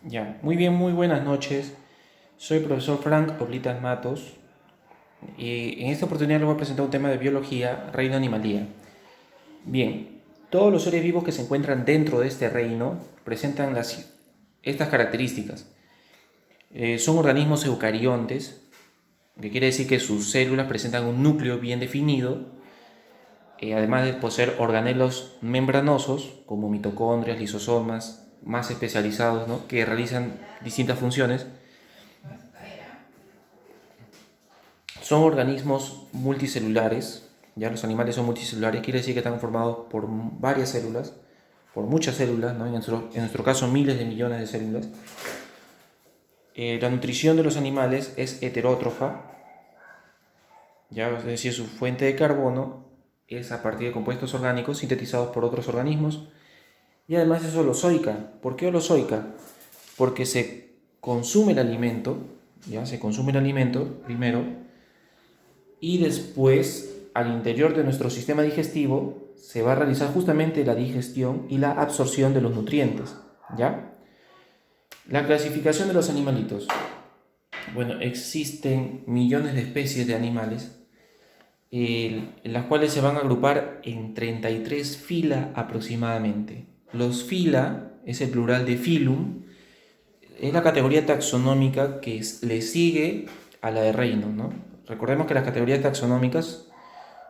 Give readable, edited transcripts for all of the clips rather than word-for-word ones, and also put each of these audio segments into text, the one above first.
Ya, muy bien, muy buenas noches. Soy el profesor Frank Oblitas Matos y en esta oportunidad les voy a presentar un tema de biología, reino animalía. Bien, todos los seres vivos que se encuentran dentro de este reino presentan estas características. Son organismos eucariontes, que quiere decir que sus células presentan un núcleo bien definido, además de poseer organelos membranosos como mitocondrias, lisosomas, más especializados, ¿no?, que realizan distintas funciones. Son organismos multicelulares, ya los animales son multicelulares, quiere decir que están formados por varias células, por muchas células, ¿no? En nuestro caso miles de millones de células. La nutrición de los animales es heterótrofa, ya, es decir, su fuente de carbono es a partir de compuestos orgánicos sintetizados por otros organismos, y además es holozoica. ¿Por qué holozoica? Porque se consume el alimento, ya se consume el alimento primero, y después al interior de nuestro sistema digestivo se va a realizar justamente la digestión y la absorción de los nutrientes, ¿ya? La clasificación de los animalitos. Bueno, existen millones de especies de animales, en las cuales se van a agrupar en 33 fila aproximadamente. Los fila es el plural de filum, es la categoría taxonómica que le sigue a la de reino, ¿no? Recordemos que las categorías taxonómicas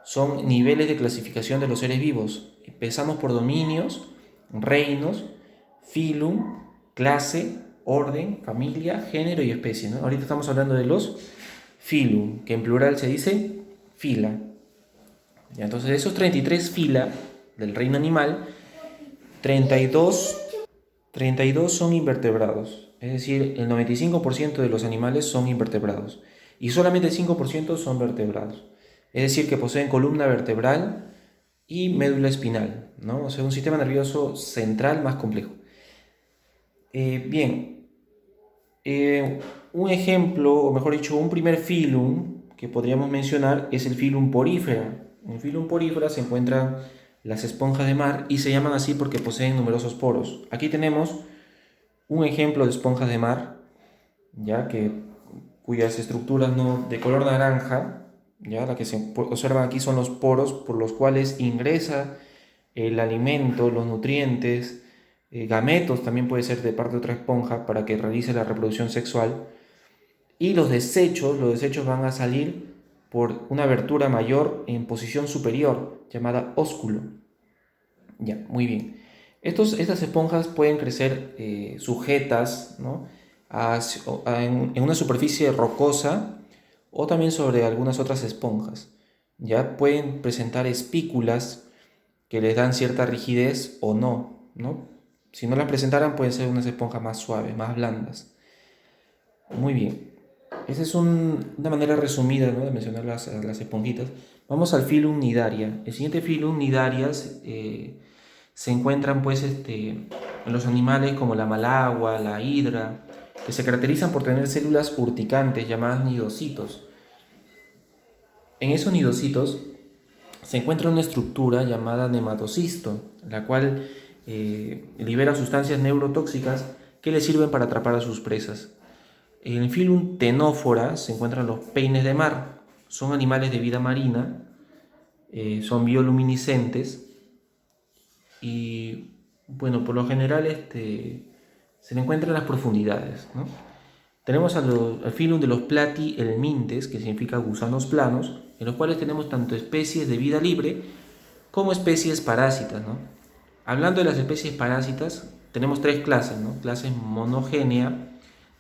son niveles de clasificación de los seres vivos. Empezamos por dominios, reinos, filum, clase, orden, familia, género y especie, ¿no? Ahorita estamos hablando de los filum, que en plural se dice fila. ¿Ya? Entonces, de esos 33 fila del reino animal, 32, 32 son invertebrados. Es decir, el 95% de los animales son invertebrados y solamente el 5% son vertebrados. Es decir, que poseen columna vertebral y médula espinal, ¿no? O sea, un sistema nervioso central más complejo. Bien, un ejemplo, o mejor dicho, un primer filum que podríamos mencionar es el filum Porifera. En el filum Porifera se encuentran las esponjas de mar y se llaman así porque poseen numerosos poros. Aquí tenemos un ejemplo de esponjas de mar, ya cuyas estructuras no, de color naranja, ya la que se observan aquí son los poros por los cuales ingresa el alimento, los nutrientes, gametos también puede ser de parte de otra esponja para que realice la reproducción sexual, y los desechos van a salir por una abertura mayor en posición superior llamada ósculo. Ya, muy bien. Estas esponjas pueden crecer sujetas, ¿no?, en una superficie rocosa o también sobre algunas otras esponjas. Ya pueden presentar espículas que les dan cierta rigidez o no, ¿no? Si no las presentaran, pueden ser unas esponjas más suaves, más blandas. Muy bien. Esa es una manera resumida, ¿no?, de mencionar las esponjitas. Vamos al filum Nidaria. El siguiente filum Nidarias se encuentran pues en los animales como la malagua, la hidra, que se caracterizan por tener células urticantes llamadas nidocitos. En esos nidocitos se encuentra una estructura llamada nematocisto, la cual libera sustancias neurotóxicas que le sirven para atrapar a sus presas. En el filum Ctenófora se encuentran los peines de mar. Son animales de vida marina, son bioluminiscentes y, bueno, por lo general se le encuentra en las profundidades, ¿no? Tenemos al filum de los platyhelmintes, que significa gusanos planos, en los cuales tenemos tanto especies de vida libre como especies parásitas, ¿no? Hablando de las especies parásitas, tenemos tres clases, ¿no? Clases monogénea,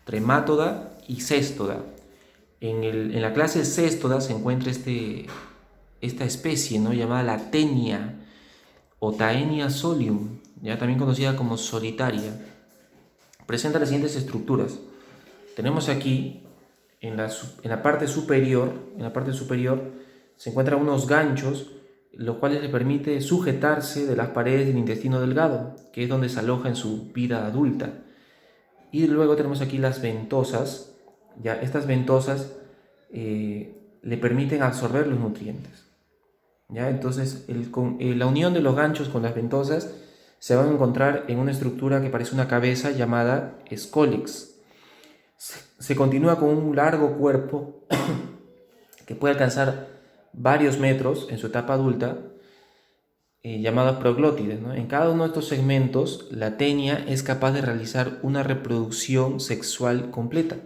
tremátoda y céstoda. En la clase céstoda se encuentra esta especie, ¿no?, llamada la tenia o Taenia solium, ya también conocida como solitaria. Presenta las siguientes estructuras. Tenemos aquí en la parte superior, se encuentran unos ganchos, los cuales le permite sujetarse de las paredes del intestino delgado, que es donde se aloja en su vida adulta. Y luego tenemos aquí las ventosas. Ya estas ventosas le permiten absorber los nutrientes. ¿Ya? Entonces, la unión de los ganchos con las ventosas se van a encontrar en una estructura que parece una cabeza llamada escólix. Se continúa con un largo cuerpo que puede alcanzar varios metros en su etapa adulta, llamados proglótides, ¿no? En cada uno de estos segmentos, la tenia es capaz de realizar una reproducción sexual completa.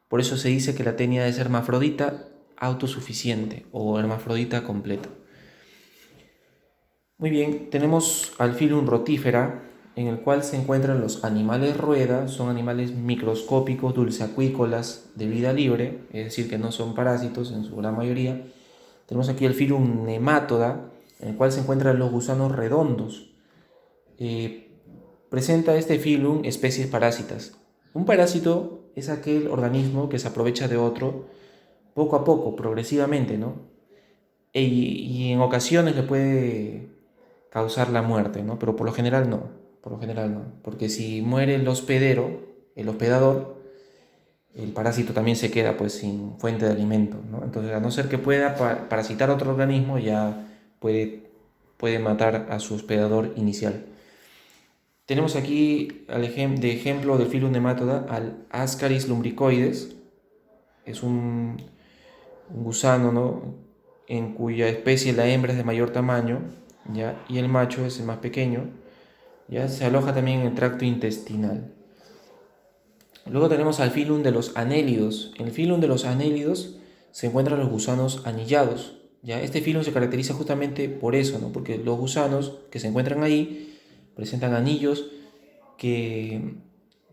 Por eso se dice que la tenia es hermafrodita autosuficiente o hermafrodita completa. Muy bien, tenemos al filum rotífera, en el cual se encuentran los animales rueda. Son animales microscópicos, dulceacuícolas de vida libre, es decir, que no son parásitos en su gran mayoría. Tenemos aquí el filum nematoda, en el cual se encuentran los gusanos redondos. Presenta este filum especies parásitas. Un parásito es aquel organismo que se aprovecha de otro poco a poco, progresivamente, ¿no? Y en ocasiones le puede causar la muerte, ¿no? Pero por lo general no, porque si muere el hospedador, el parásito también se queda pues sin fuente de alimento, ¿no? Entonces, a no ser que pueda parasitar otro organismo, ya puede matar a su hospedador inicial. Tenemos aquí de ejemplo del filum nematoda al Ascaris lumbricoides. Es un gusano, ¿no?, en cuya especie la hembra es de mayor tamaño, ¿ya?, y el macho es el más pequeño. ¿Ya? Se aloja también en el tracto intestinal. Luego tenemos al filum de los anélidos. En el filum de los anélidos se encuentran los gusanos anillados. ¿Ya? Este filum se caracteriza justamente por eso, ¿no?, porque los gusanos que se encuentran ahí presentan anillos que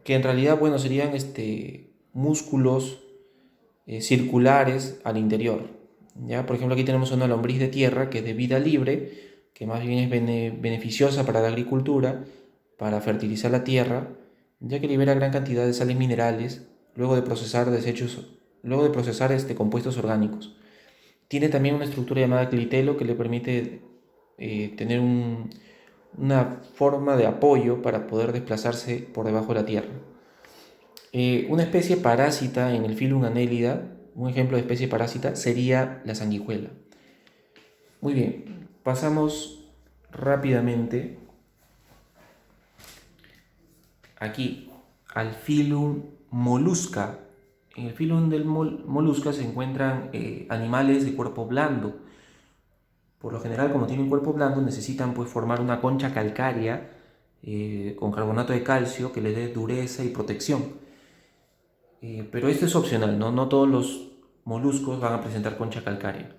en realidad, bueno, serían músculos circulares al interior. ¿Ya? Por ejemplo, aquí tenemos una lombriz de tierra que es de vida libre, que más bien es beneficiosa para la agricultura, para fertilizar la tierra, ya que libera gran cantidad de sales minerales luego de procesar compuestos orgánicos. Tiene también una estructura llamada clitelo que le permite tener una forma de apoyo para poder desplazarse por debajo de la tierra. Una especie parásita en el filum Annelida, un ejemplo de especie parásita sería la sanguijuela. Muy bien, pasamos rápidamente aquí al filum Mollusca. En el filum del Mollusca se encuentran animales de cuerpo blando. Por lo general, como tienen cuerpo blando, necesitan pues formar una concha calcárea con carbonato de calcio que les dé dureza y protección. Pero esto es opcional, ¿no? No todos los moluscos van a presentar concha calcárea.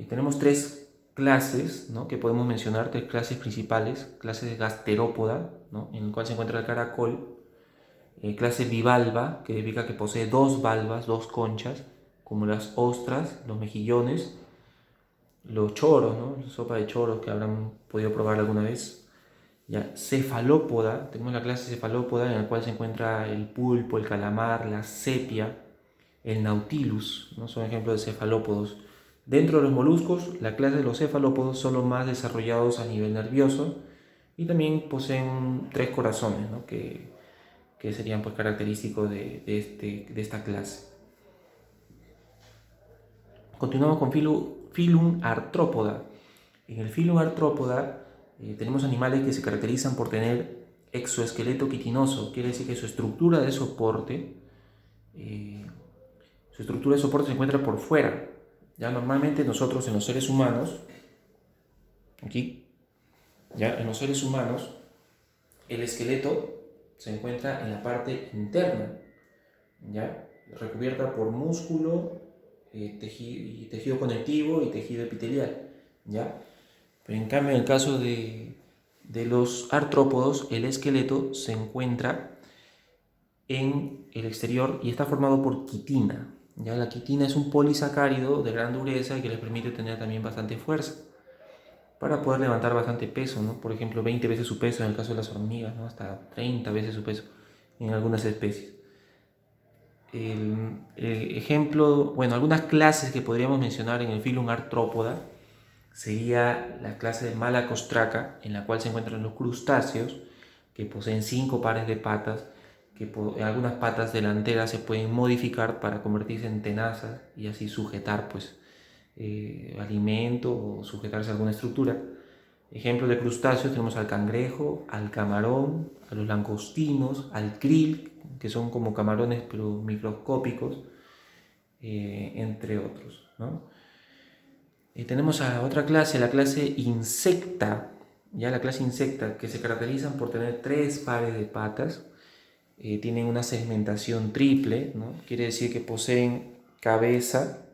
Tenemos tres clases, ¿no?, que podemos mencionar, tres clases principales. Clase de gasterópoda, ¿no?, en el cual se encuentra el caracol. Clase bivalva, que significa que posee dos valvas, dos conchas, como las ostras, los mejillones, los choros, ¿no?, la sopa de choros que habrán podido probar alguna vez. Ya, cefalópoda, tenemos la clase cefalópoda en la cual se encuentra el pulpo, el calamar, la sepia, el nautilus, ¿no? Son ejemplos de cefalópodos. Dentro de los moluscos, la clase de los cefalópodos son los más desarrollados a nivel nervioso y también poseen tres corazones, ¿no?, que serían pues característicos de esta clase. Continuamos con filum artrópoda. En el filum artrópoda tenemos animales que se caracterizan por tener exoesqueleto quitinoso, quiere decir que su estructura de soporte se encuentra por fuera. Ya normalmente nosotros en los seres humanos, el esqueleto se encuentra en la parte interna, ¿ya?, recubierta por músculo, tejido conectivo y tejido epitelial, ¿ya? Pero en cambio, en el caso de los artrópodos, el esqueleto se encuentra en el exterior y está formado por quitina. ¿Ya? La quitina es un polisacárido de gran dureza y que les permite tener también bastante fuerza para poder levantar bastante peso, ¿no? Por ejemplo, 20 veces su peso en el caso de las hormigas, ¿no?, hasta 30 veces su peso en algunas especies. Algunas clases que podríamos mencionar en el filum artrópoda sería la clase de Malacostraca, en la cual se encuentran los crustáceos, que poseen 5 pares de patas, que algunas patas delanteras se pueden modificar para convertirse en tenazas y así sujetar pues alimento o sujetarse a alguna estructura. Ejemplos de crustáceos tenemos al cangrejo, al camarón, a los langostinos, al krill, que son como camarones pero microscópicos, entre otros, ¿no? Tenemos a otra clase, la clase insecta, ya la clase insecta, que se caracterizan por tener 3 pares de patas, tienen una segmentación triple, ¿no? Quiere decir que poseen cabeza,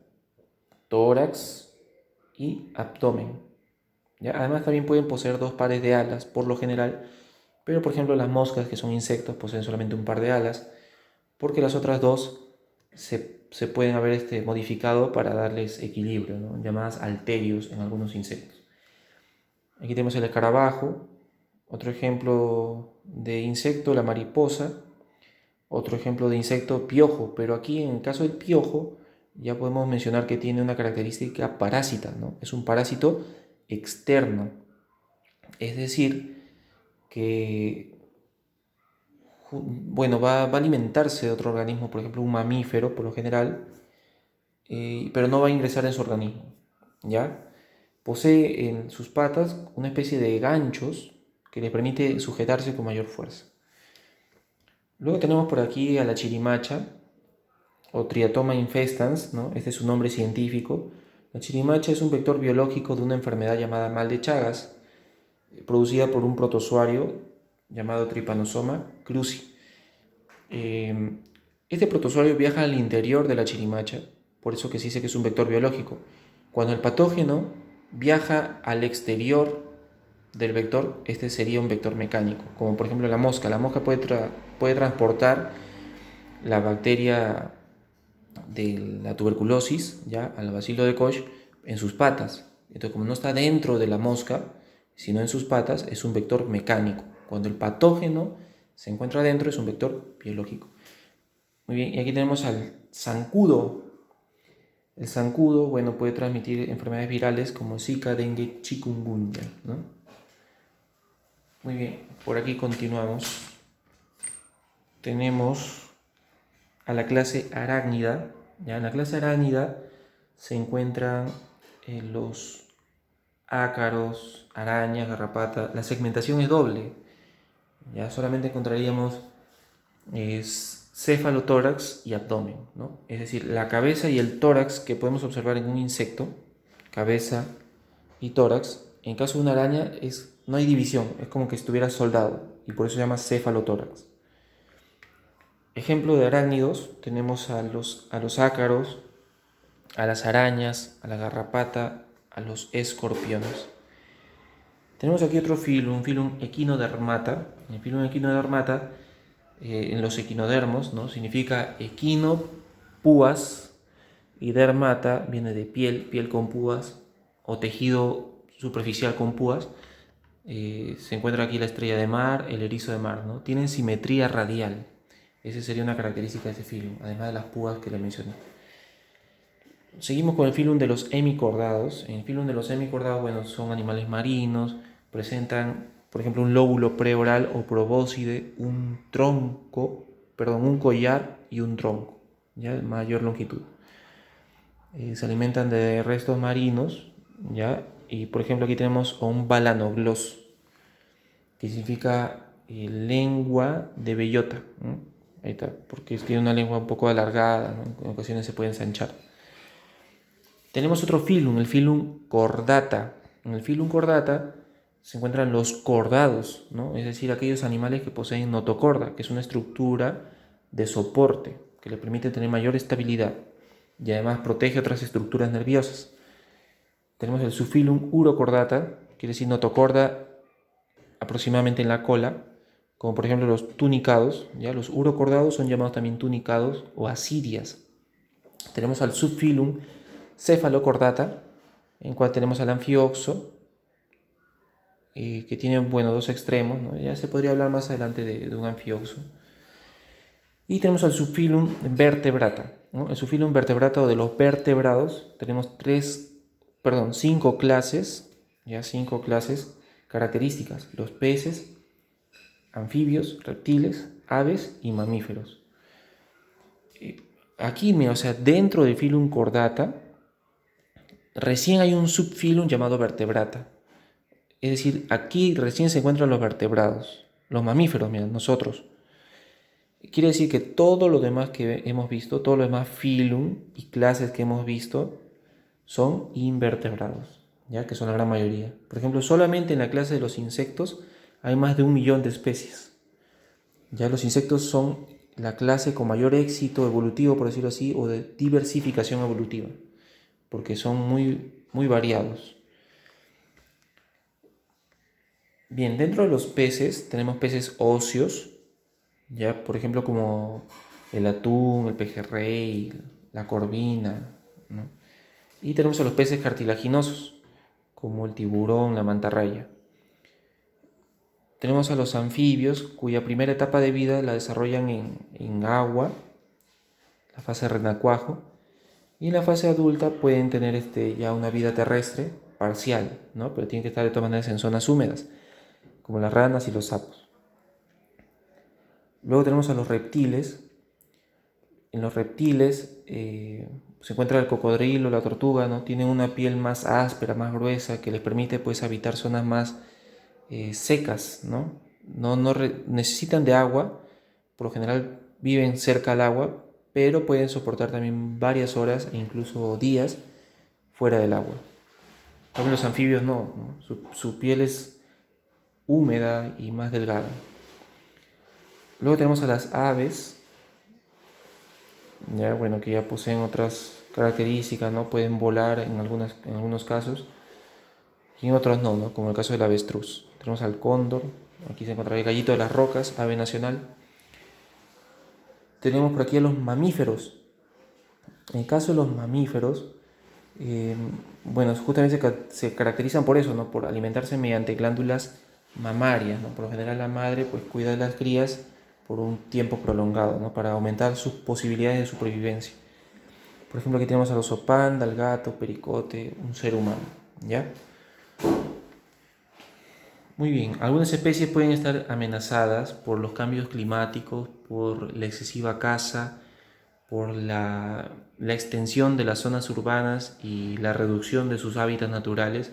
tórax y abdomen. ¿Ya? Además también pueden poseer 2 pares de alas por lo general, pero por ejemplo las moscas, que son insectos, poseen solamente un par de alas, porque las otras dos se pueden haber modificado para darles equilibrio, ¿no? Llamadas halterios en algunos insectos. Aquí tenemos el escarabajo, otro ejemplo de insecto, la mariposa, otro ejemplo de insecto, piojo, pero aquí en el caso del piojo ya podemos mencionar que tiene una característica parásita, ¿no? Es un parásito externo, es decir, que bueno, va a alimentarse de otro organismo, por ejemplo un mamífero por lo general, pero no va a ingresar en su organismo, ¿ya? Posee en sus patas una especie de ganchos que le permite sujetarse con mayor fuerza. Luego tenemos por aquí a la chirimacha, o Triatoma infestans, ¿no? Este es su nombre científico. La chirimacha es un vector biológico de una enfermedad llamada mal de Chagas, producida por un protozoario llamado Trypanosoma cruzi. Este protozoario viaja al interior de la chirimacha, por eso que se dice que es un vector biológico. Cuando el patógeno viaja al exterior del vector, este sería un vector mecánico, como por ejemplo la mosca. La mosca puede transportar la bacteria de la tuberculosis, ya, al bacilo de Koch, en sus patas. Entonces, como no está dentro de la mosca, sino en sus patas, es un vector mecánico. Cuando el patógeno se encuentra dentro, es un vector biológico. Muy bien, y aquí tenemos al zancudo. El zancudo, bueno, puede transmitir enfermedades virales como Zika, dengue, chikungunya, ¿no? Muy bien, por aquí continuamos. Tenemos a la clase arácnida. Ya en la clase arácnida se encuentran los ácaros, arañas, garrapatas. La segmentación es doble. Ya solamente encontraríamos cefalotórax y abdomen, ¿no? Es decir, la cabeza y el tórax que podemos observar en un insecto, cabeza y tórax. En caso de una araña no hay división, es como que estuviera soldado y por eso se llama cefalotórax. Ejemplo de arácnidos, tenemos a los ácaros, a las arañas, a la garrapata, a los escorpiones. Tenemos aquí otro filum, un filum equinodermata. El filum equinodermata, en los equinodermos, ¿no? Significa equino, púas, y dermata viene de piel con púas, o tejido superficial con púas. Se encuentra aquí la estrella de mar, el erizo de mar, ¿no? Tienen simetría radial. Esa sería una característica de este filum, además de las púas que le mencioné. Seguimos con el filum de los hemicordados. En el filum de los hemicordados, bueno, son animales marinos, presentan, por ejemplo, un lóbulo preoral o probóscide, un collar y un tronco, ya de mayor longitud. Se alimentan de restos marinos, ya, y por ejemplo aquí tenemos un balanoglos, que significa lengua de bellota, ¿no? Ahí está, porque tiene una lengua un poco alargada, ¿no? En ocasiones se puede ensanchar. Tenemos otro filum, el filum cordata. En el filum cordata se encuentran los cordados, ¿no? Es decir, aquellos animales que poseen notocorda, que es una estructura de soporte que le permite tener mayor estabilidad y además protege otras estructuras nerviosas. Tenemos el subfilum urocordata, quiere decir notocorda aproximadamente en la cola, como por ejemplo los tunicados, ¿ya? Los urocordados son llamados también tunicados o asirias. Tenemos al subfilum cefalocordata, en cual tenemos al anfioxo, que tiene, bueno, 2 extremos, ¿no? Ya se podría hablar más adelante de un anfioxo. Y tenemos al subfilum vertebrata, ¿no? El subfilum vertebrata o de los vertebrados, tenemos 5 clases, ya 5 clases características: los peces, anfibios, reptiles, aves y mamíferos. Aquí, o sea, dentro del filum cordata, recién hay un subfilum llamado vertebrata. Es decir, aquí recién se encuentran los vertebrados, los mamíferos, mira, nosotros. Quiere decir que todo lo demás que hemos visto, todo lo demás filum y clases que hemos visto, son invertebrados, ya que son la gran mayoría. Por ejemplo, solamente en la clase de los insectos hay más de 1 millón de especies. Ya los insectos son la clase con mayor éxito evolutivo, por decirlo así, o de diversificación evolutiva, porque son muy variados. Bien, dentro de los peces tenemos peces óseos, ya por ejemplo como el atún, el pejerrey, la corvina, ¿no? Y tenemos a los peces cartilaginosos, como el tiburón, la mantarraya. Tenemos a los anfibios, cuya primera etapa de vida la desarrollan en agua, la fase de renacuajo, y en la fase adulta pueden tener ya una vida terrestre parcial, ¿no? Pero tienen que estar de todas maneras en zonas húmedas, como las ranas y los sapos. Luego tenemos a los reptiles. En los reptiles se encuentra el cocodrilo, la tortuga, ¿no? Tienen una piel más áspera, más gruesa, que les permite pues habitar zonas más secas, ¿no? No necesitan de agua, por lo general viven cerca al agua, pero pueden soportar también varias horas e incluso días fuera del agua. También los anfibios no. Su piel es húmeda y más delgada. Luego tenemos a las aves, ya, bueno, que ya poseen otras características, ¿no? Pueden volar en algunos casos y en otros no, como el caso del avestruz. Tenemos al cóndor, aquí se encuentra el gallito de las rocas, ave nacional. Tenemos por aquí a los mamíferos. En el caso de los mamíferos, bueno, justamente se caracterizan por eso, ¿no? Por alimentarse mediante glándulas mamarias, ¿no? Por lo general la madre pues cuida de las crías por un tiempo prolongado, ¿no? Para aumentar sus posibilidades de supervivencia. Por ejemplo, aquí tenemos al oso panda, al gato, pericote, un ser humano, ¿ya? Muy bien, algunas especies pueden estar amenazadas por los cambios climáticos, por la excesiva caza, por la extensión de las zonas urbanas y la reducción de sus hábitats naturales.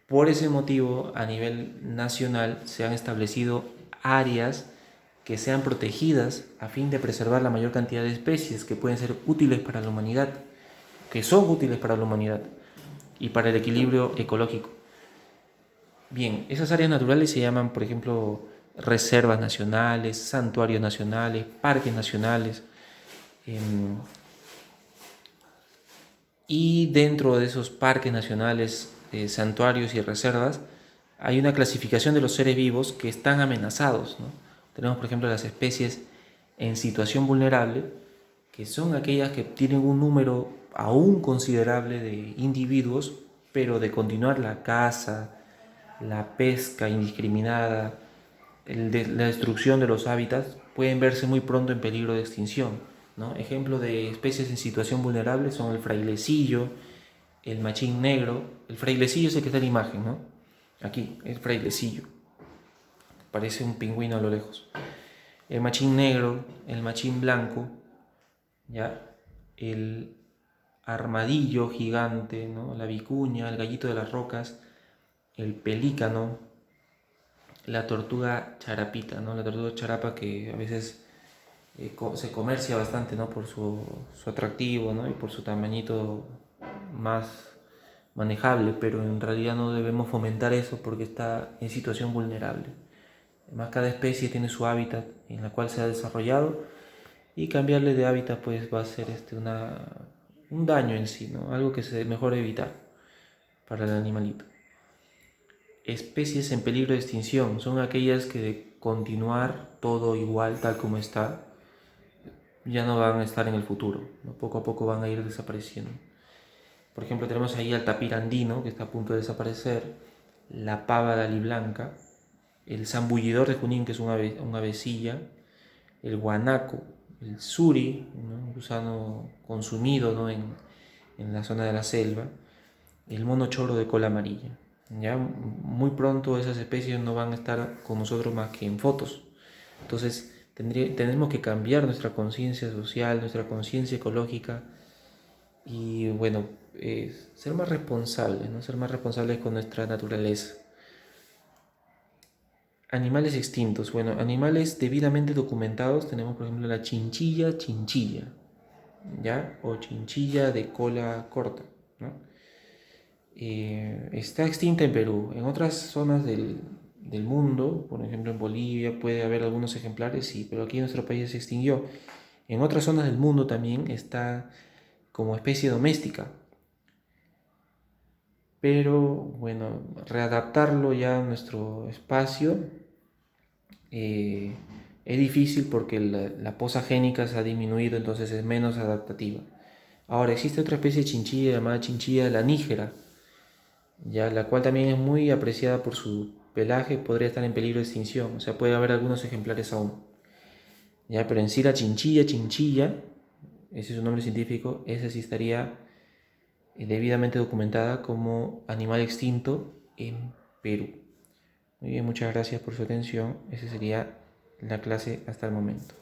Por ese motivo, a nivel nacional se han establecido áreas que sean protegidas a fin de preservar la mayor cantidad de especies que pueden ser útiles para la humanidad, que son útiles para la humanidad y para el equilibrio ecológico. Bien, esas áreas naturales se llaman, por ejemplo, reservas nacionales, santuarios nacionales, parques nacionales. Y dentro de esos parques nacionales, santuarios y reservas, hay una clasificación de los seres vivos que están amenazados, ¿no? Tenemos, por ejemplo, las especies en situación vulnerable, que son aquellas que tienen un número aún considerable de individuos, pero de continuar la caza, la pesca indiscriminada, la destrucción de los hábitats, pueden verse muy pronto en peligro de extinción, ¿no? Ejemplos de especies en situación vulnerable son el frailecillo, el machín negro. El frailecillo es el que está en la imagen, ¿no? Aquí, el frailecillo. Parece un pingüino a lo lejos. El machín negro, el machín blanco, ¿ya? El armadillo gigante, ¿no? La vicuña, el gallito de las rocas, el pelícano, la tortuga charapita, ¿no? La tortuga charapa que a veces se comercia bastante, ¿no? Por su atractivo, ¿no? Y por su tamañito más manejable, pero en realidad no debemos fomentar eso porque está en situación vulnerable. Además, cada especie tiene su hábitat en la cual se ha desarrollado y cambiarle de hábitat pues va a ser un daño en sí, ¿no? Algo que se mejor evitar para el animalito. Especies en peligro de extinción son aquellas que de continuar todo igual tal como está ya no van a estar en el futuro, ¿no? Poco a poco van a ir desapareciendo. Por ejemplo, tenemos ahí al tapir andino, que está a punto de desaparecer, la pava de aliblanca, el zambullidor de Junín, que es una avecilla, el guanaco, el suri, ¿no? Un gusano consumido, ¿no? en la zona de la selva, el mono choro de cola amarilla. Ya muy pronto esas especies no van a estar con nosotros más que en fotos. Entonces tenemos que cambiar nuestra conciencia social, nuestra conciencia ecológica y bueno, ser más responsables, ¿no? Ser más responsables con nuestra naturaleza. Animales extintos. Bueno, animales debidamente documentados tenemos, por ejemplo, la chinchilla chinchilla, ¿ya? O chinchilla de cola corta, ¿no? Está extinta en Perú. En otras zonas del mundo, por ejemplo en Bolivia, puede haber algunos ejemplares, sí, pero aquí en nuestro país se extinguió. En otras zonas del mundo también está como especie doméstica, pero bueno, readaptarlo ya a nuestro espacio es difícil porque la poza génica se ha disminuido, entonces es menos adaptativa. Ahora, existe otra especie de chinchilla llamada chinchilla lanígera, ya, la cual también es muy apreciada por su pelaje, podría estar en peligro de extinción, o sea, puede haber algunos ejemplares aún. Ya, pero en sí la chinchilla, chinchilla, ese es su nombre científico, esa sí estaría debidamente documentada como animal extinto en Perú. Muy bien, muchas gracias por su atención. Esa sería la clase hasta el momento.